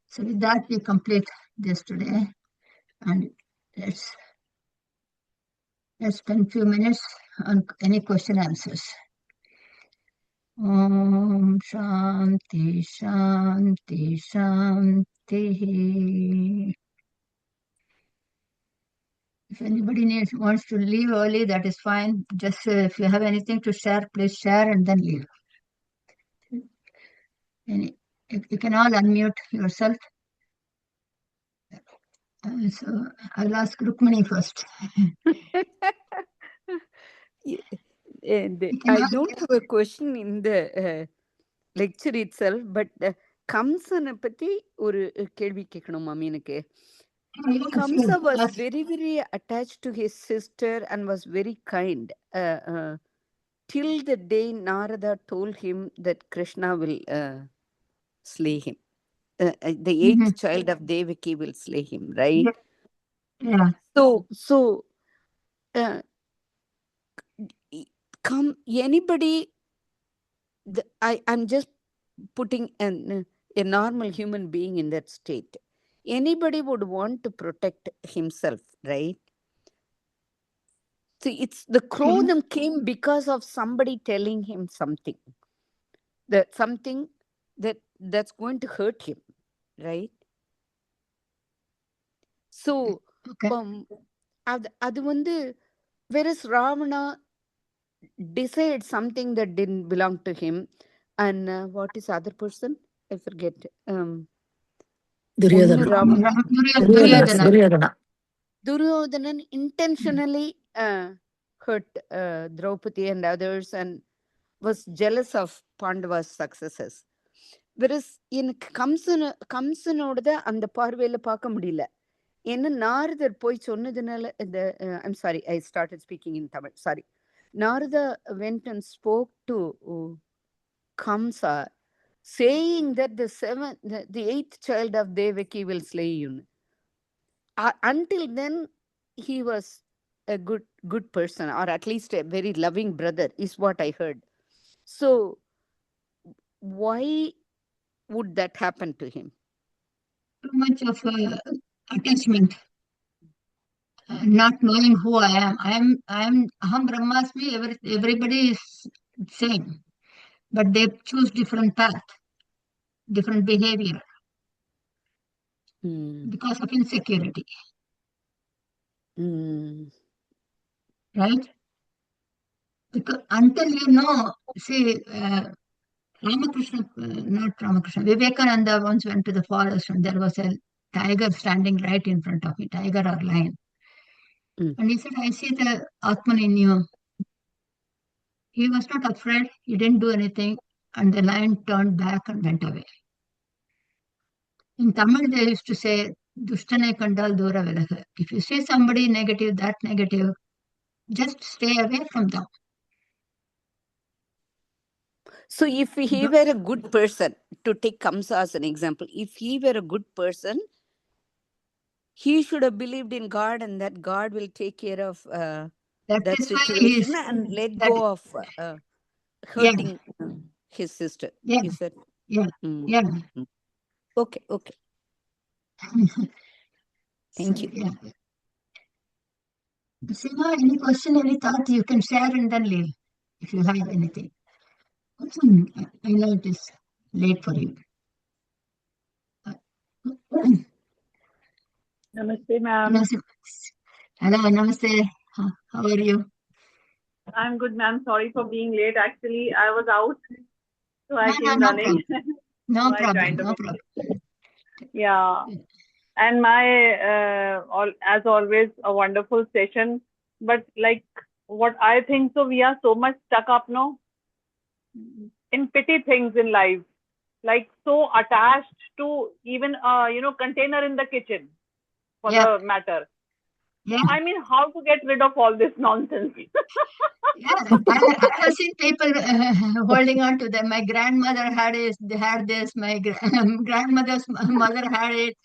So with that, we complete this today, and let's spend a few minutes on any question answers. Om Shanti Shanti Shanti. If anybody wants to leave early, that is fine. Just if you have anything to share, please share and then leave. And you can all unmute yourself. So I'll ask Rukmani first. And I don't have a question in the lecture itself, but Kamsana pati ஒரு கேள்வி கேட்கணும் மாமி எனக்கு. Kamsa was very, very attached to his sister and was very kind. Till the day Narada told him that Krishna will slay him. The eighth child of Devaki will slay him, right? Yeah. So anybody, I'm just putting a normal human being in that state. Anybody would want to protect himself, right? See, it's the Krodham came because of somebody telling him something. Something that's going to hurt him, right? So, அது வந்து, whereas Ravana decided something that didn't belong to him, and what is the other person? I forget. Duryodhana intentionally hurt Draupadi and others and was jealous of Pandava's successes. Whereas எனக்கு கம்சனோட அந்த பார்வையில பார்க்க முடியல. ஏன்னா நாரதர் போய் சொன்னதுனால I'm sorry, I started speaking in Tamil. Sorry. Narada went and spoke to Kamsa, saying that the eighth child of Devaki will slay you. Until then, he was a good person, or at least a very loving brother, is what I heard. So, why would that happen to him? Too much of attachment. Not knowing who I am. Aham Brahmasmi, everybody is same. But they choose different path, different behavior. Because of insecurity. Right? Because until you know, see, Ramakrishna, not Ramakrishna, Vivekananda once went to the forest and there was a tiger standing right in front of me, tiger or lion. And he said, I see the Atman in you. He was not afraid, he didn't do anything, and the lion turned back and went away. In Tamil, they used to say, Dushtane kandal dura vilaga. If you see somebody negative, that negative, just stay away from them. So if he were a good person, to take Kamsa as an example, if he were a good person, he should have believed in God and that God will take care of that situation and let go of hurting his sister. Yeah. Is that? Yeah. Yeah. Okay. Thank you. Yeah. Seema, any question, any thought, you can share and then leave if you have anything. I know it is late for you. Namaste, ma'am. Hello, namaste. How are you? I'm good, ma'am. Sorry for being late. Actually, I was out, so I came running. No problem. Yeah. And as always, a wonderful session. But like what I think, so we are so much stuck up, in petty things in life. like so attached to even container in the kitchen, for Yeah. the matter. Yeah. I mean, how to get rid of all this nonsense? Yeah, I have seen people holding on to them. My grandmother had this. My grandmother's mother had it.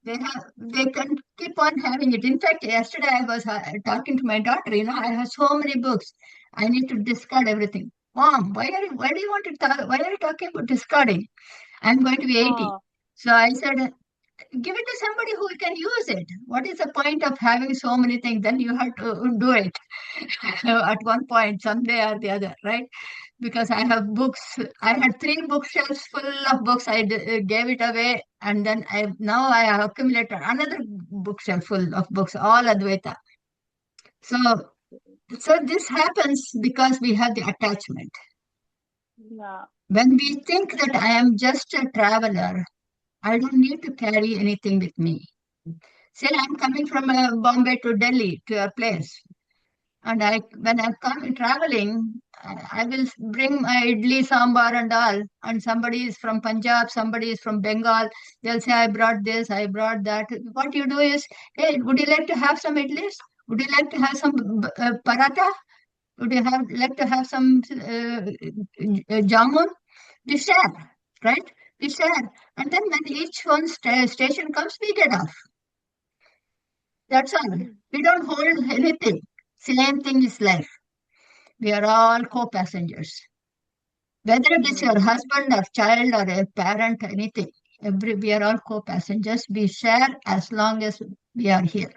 They can keep on having it. In fact, yesterday I was talking to my daughter. I have so many books. I need to discard everything. Mom, why do you want to talk? Why are you talking about discarding? I'm going to be 80. So I said, give it to somebody who can use it. What is the point of having so many things? Then you have to do it at one point, someday or the other, right? Because I have books. I had 3 bookshelves full of books. I gave it away, and then now I have accumulated another bookshelf full of books, all Advaita. So, so this happens because we have the attachment. Yeah. When we think that I am just a traveler, I don't need to carry anything with me. Say I'm coming from Bombay to Delhi to a place, and when I'm traveling, I will bring my idli, sambar, and all. And somebody is from Punjab, somebody is from Bengal. They'll say, "I brought this, I brought that." What you do is, hey, would you like to have some idlis? Would you like to have some paratha? Would you like to have some jamun? We share, right? We share, and then when each one station comes, we get off. That's all. We don't hold anything. Same thing is life. We are all co-passengers. Whether it is your husband or child or a parent, anything, we are all co-passengers. We share as long as we are here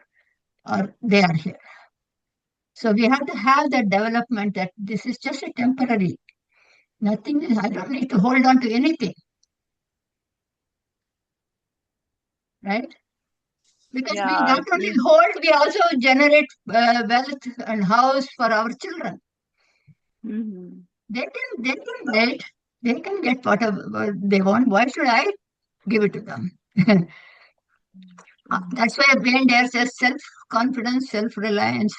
or they are here. So we have to have that development that this is just a temporary. Nothing. I don't need to hold on to anything, right? Because we Yeah, not only hold, we also generate wealth and house for our children. They can wait. They can get whatever they want. Why should I give it to them? That's why Wayne Dare says self-confidence, self-reliance,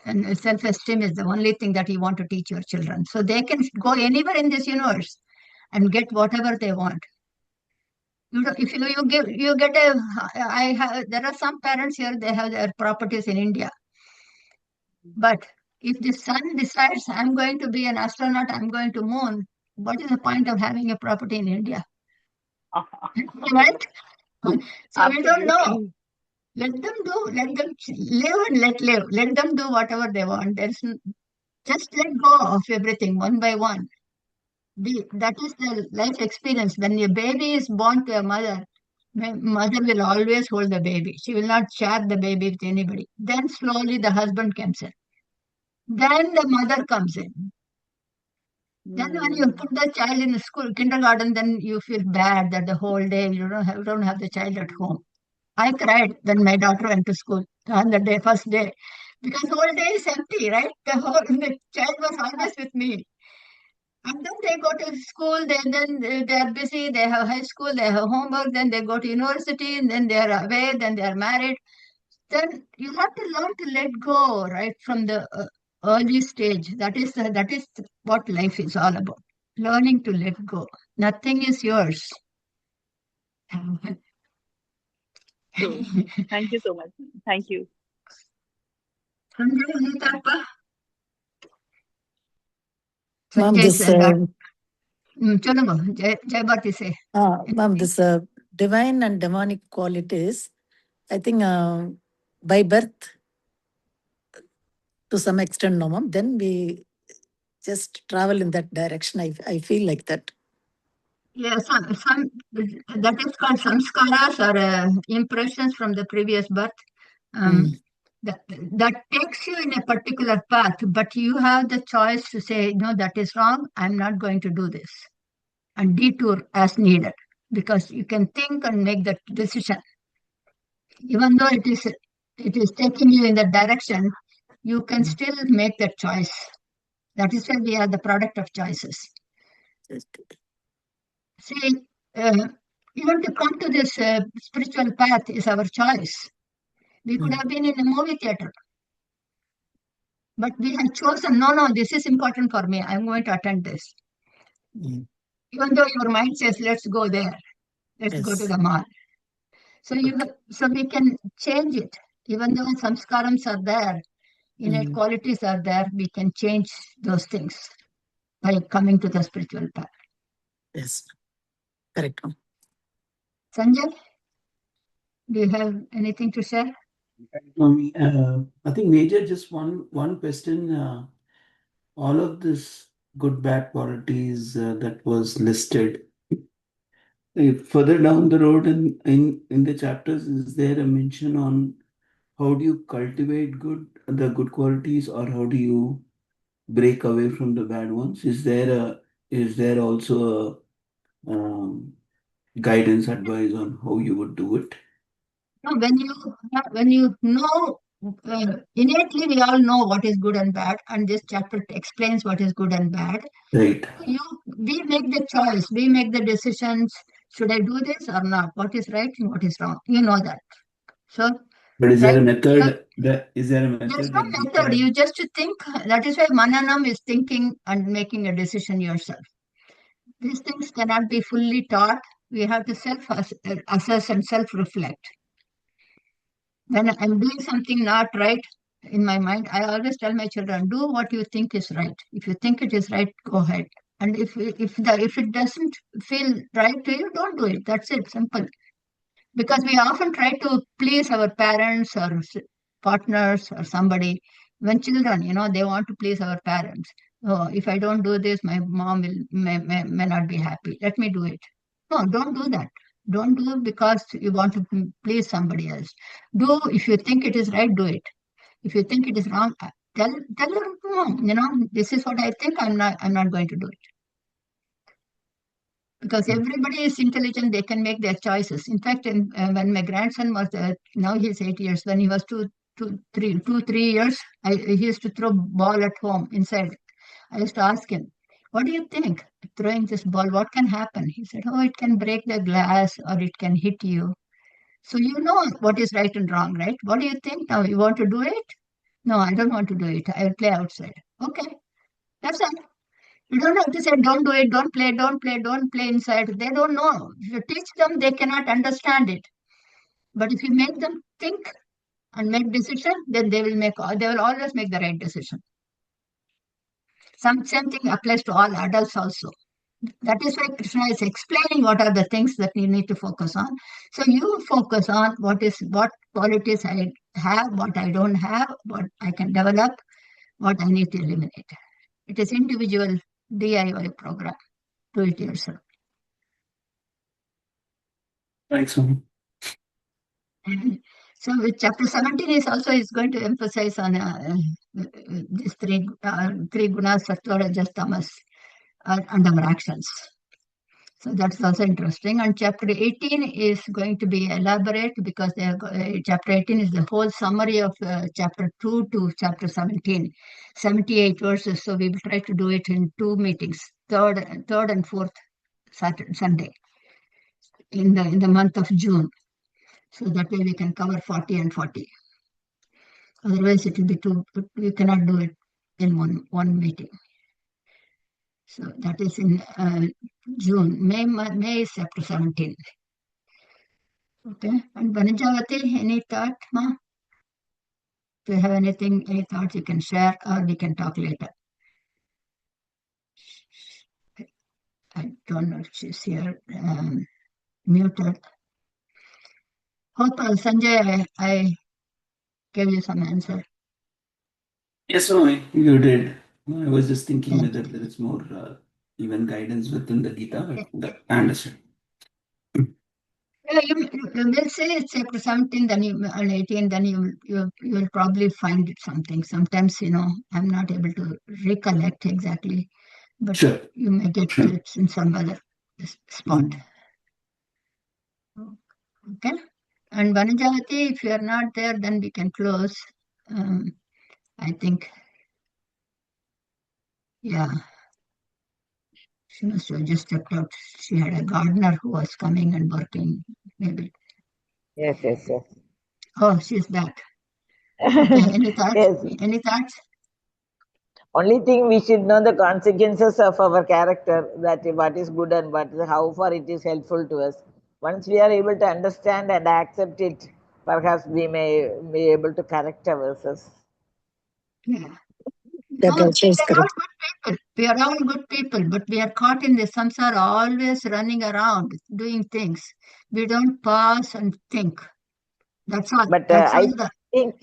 and self-esteem is the only thing that you want to teach your children. So they can go anywhere in this universe and get whatever they want. If you get there are some parents here, they have their properties in India. But if the son decides, I'm going to be an astronaut, I'm going to moon, what is the point of having a property in India? Right? So we don't know. Let them do, let them live and let live. Let them do whatever they want. Just let go of everything one by one. That is the life experience. When a baby is born to a mother, mother will always hold the baby. She will not share the baby with anybody. Then slowly the husband comes in. Then the mother comes in. Then when you put the child in the school, kindergarten, then you feel bad that the whole day you don't have the child at home. I cried when my daughter went to school on the first day, because the whole day is empty, right? The child was always with me. And then they go to school, then they are busy, they have high school, they have homework, then they go to university, and then they are away, then they are married. Then you have to learn to let go, right, from the early stage. That is what life is all about. Learning to let go. Nothing is yours. True. Thank you so much. Thank you. Sanjay, any thought, pa? Ma'am, Sanjay this, said, சொல்லுங்க Jayabharathi say. ma'am, this divine and demonic qualities, I think by birth, to some extent, no, ma'am. Then we just travel in that direction. I feel like that. Yeah, some that is called samskaras or impressions from the previous birth. That takes you in a particular path, but you have the choice to say, no, that is wrong. I'm not going to do this, and detour as needed, because you can think and make that decision. Even though it is taking you in that direction, you can still make that choice. That is why we are the product of choices. See, even to come to this spiritual path is our choice. We could have been in a movie theater, but we have chosen, no, this is important for me. I'm going to attend this. Even though your mind says, let's go there, let's go to Yes. the mall. So Okay. so we can change it. Even though samskarams are there, innate qualities are there, we can change those things by coming to the spiritual path. Yes. Correct. Sanjay, do you have anything to share? I think Major, just one question. All of this good bad qualities that was listed. Further down the road in the chapters, is there a mention on how do you cultivate the good qualities, or how do you break away from the bad ones? Is there also a guidance advice on how you would do it? No, when you know innately, we all know what is good and bad, and this chapter explains what is good and bad. Right. We make the choice, we make the decisions. Should I do this or not? What is right and what is wrong? You know that. So, But is right? there a method There's no that we method. can? You just think. That is why Mananam is thinking and making a decision yourself. These things cannot be fully taught. We have to self-assess and self-reflect. When I'm doing something not right in my mind, I always tell my children, do what you think is right. If you think it is right, go ahead. And if it doesn't feel right to you, don't do it. That's it, simple. Because we often try to please our parents or partners or somebody. When children, they want to please our parents. Oh, if I don't do this, my mom may not be happy. Let me do it. No, don't do that. Don't do it because you want to please somebody else. Do, if you think it is right, do it. If you think it is wrong, tell your mom, this is what I think. I'm not going to do it. Because everybody is intelligent, they can make their choices. In fact, when my grandson was now he's 8 years, when he was 3 years, he used to throw ball at home inside. I used to ask him, what do you think? Throwing this ball, what can happen? He said, oh, it can break the glass or it can hit you. So you know what is right and wrong, right? What do you think now? You want to do it? No, I don't want to do it. I will play outside. Okay, that's it. You don't have to say, don't do it, don't play inside. They don't know. If you teach them, they cannot understand it. But if you make them think and make decision, then they will always make the right decision. Same thing applies to all adults also. That is why Krishna is explaining what are the things that you need to focus on. So you focus on what qualities I have, what I don't have, what I can develop, what I need to eliminate. It is individual DIY program. Do it yourself. Thanks, Swami. So with chapter 17 is going to emphasize on these three gunas, sattva, rajas, tamas, and our actions. So that's also interesting. And chapter 18 is going to be elaborate because chapter 18 is the whole summary of chapter 2 to chapter 17, 78 verses. So we will try to do it in 2 meetings, third and fourth Sunday in the month of June. So that way we can cover 40 and 40. Otherwise, it will be we cannot do it in one meeting. So that is in June. May is chapter 17. Okay. And Banijavati, any thought, ma? If you have any thoughts you can share, or we can talk later. I don't know if she's here. Muted. Hope, Sanjay, I gave you some answer. Yes, Swami, you did. I was just thinking Yeah. whether there is more even guidance within the Gita. I understand. Yeah, you will say it's chapter 17, then and 18, then you will probably find something. Sometimes, I'm not able to recollect exactly, but Sure. you may get it in some other spot. Okay. And Vanijavati, if you are not there, then we can close. I think, yeah, she must have just stepped out. She had a gardener who was coming and working, maybe. Yes. Oh, she's back. Okay, any thoughts? Yes. Any thoughts? Only thing we should know the consequences of our character, that what is good and how far it is helpful to us. Once we are able to understand and accept it, perhaps we may be able to correct ourselves. Yeah. That No, also is we are all correct. good people. We are all good people, but we are caught in the samsara, always running around, doing things. We don't pause and think. That's all. But That's all I think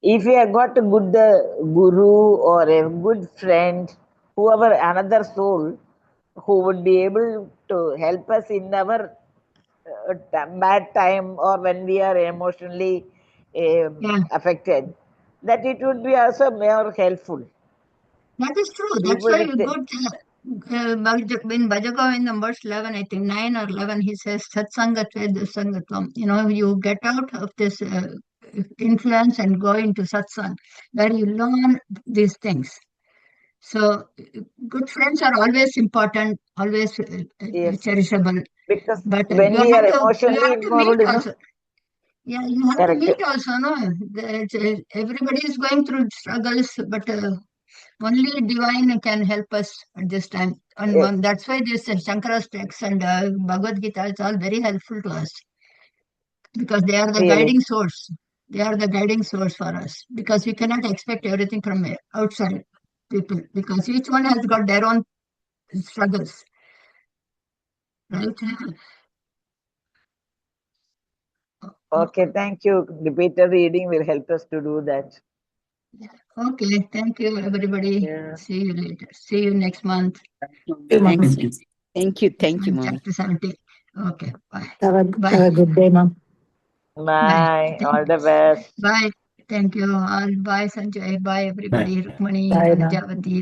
if we have got a good guru or a good friend, whoever, another soul, who would be able to help us in our bad time or when we are emotionally Yeah. affected, that it would be also more helpful. That is true. That's People why with good. In Bhajagovinda verse 11, I think 9 or 11, he says, Satsangat Sangatvam. You get out of this influence and go into satsang, where you learn these things. So, good friends are always important, always yes, cherishable. because But when we are you emotionally have to meet involved, also. Yeah, you have to correct. meet also, no? Everybody is going through struggles, but only divine can help us at this time. And Yes, that's why this Shankara's texts and Bhagavad Gita is all very helpful to us because they are the really. guiding source. They are the guiding source for us because we cannot expect everything from outside people because each one has got their own struggles, right? Okay, thank you. Repeated reading will help us to do that. Okay, thank you, everybody. Yeah. See you later. See you next month. Thanks. Thank you. Thank you. Thank you, Next month, Mom. chapter 17. Okay, bye. Have a good day, Mom. Bye. Bye. All the best. Bye. Thank you all. Bye, Sanjay. Bye, everybody. Bye. Rukmani, Bye, Mom. Vanajavati.